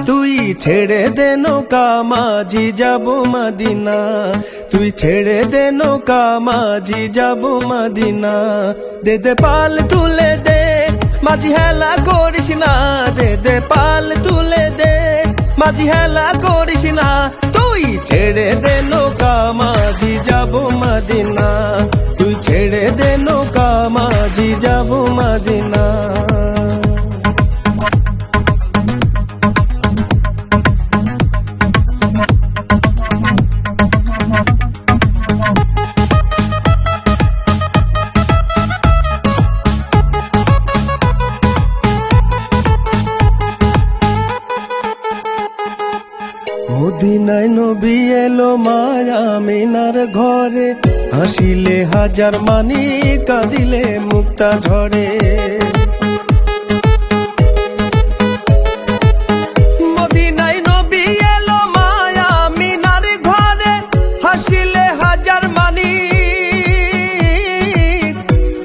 তুই ছেড়ে দে নৌকা মাঝি যাব মদিনা, তুই ছেড়ে দে নৌকা মাঝি যাব মদিনা। দে দে পাল তুলে দে মাঝি হেলা করিস না, দে দে পাল তুলে দে মাঝি হেলা করিস না। তুই ছেড়ে দে নৌকা মাঝি যাব মদিনা, তুই ছেড়ে দে নৌকা মাঝি যাব মদিনা। মদিনায় নবী এলো মায়া মিনার ঘরে, হাসিলে হাজার মানি কাঁদিলে মুক্তা ঝরে। মদিনায় নবী এলো মায়া মিনার ঘরে, হাসিলে হাজার মানি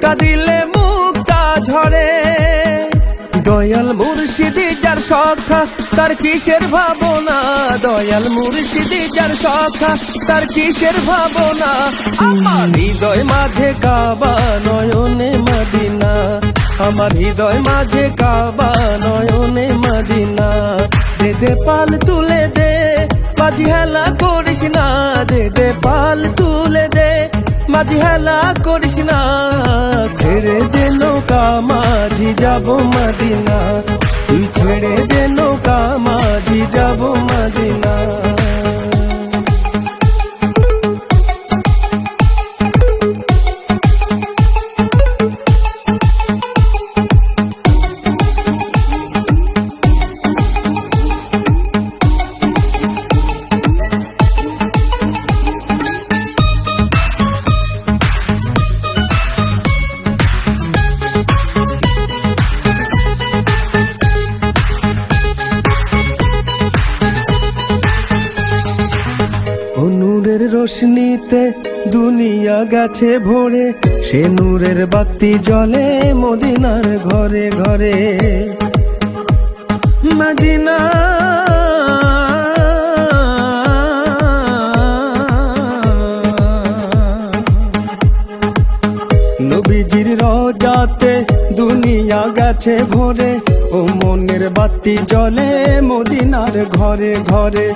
কাঁদিলে মুক্তা ঝরে। দয়াল মুর্শিদি যার সখা তার কিসের ভাবনা, দয়াল মুর্শিদি যার সখা তার কিসের ভাবনা। আমার হৃদয় মাঝে কাবা নয়নে মদিনা, আমার হৃদয় মাঝে কাবা নয়নে মদিনা। দে দে পাল তুলে দে মাঝি হেলা করিস না, দে দে পাল তুলে দে মাঝি হেলা করিস না। ছেড়ে দে নৌকা মাঝি যাব মদিনা, তুই ছেড়ে দে নৌকা মাঝি যাব মদিনা। নূরের রোশনীতে দুনিয়া গেছে ভরে, সে নূরের বাতি জ্বলে মদিনার ঘরে ঘরে। মদিনা নবীজির রওজাতে দুনিয়া গেছে ভরে, ও মনের বাতি জ্বলে মদিনার ঘরে ঘরে।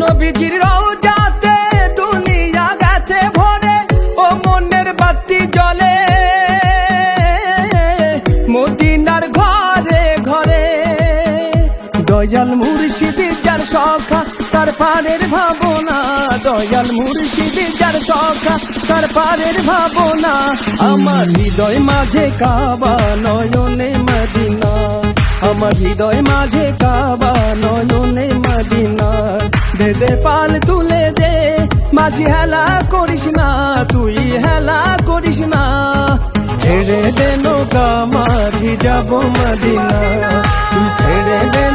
নবীজির রওজাতে দুনিয়া গেছে ভরে, ও মনের বাতি জ্বলে মদিনার ঘরে ঘরে। দয়াল মুর্শিদি যার সখা তার পারের ভাবনা, দয়াল মুর্শিদি যার সখা তার পারের ভাবনা। আমার হৃদয় মাঝে কাবা নয়নে মদিনা, আমার হৃদয় মাঝে কাবা নয়নে মদিনা। দে দে পাল তুলে দে মাঝি হেলা করিস না, তুই হেলা করিস না। ছেড়ে দে নৌকা মাঝি যাব মদিনা, তুই ছেড়ে দে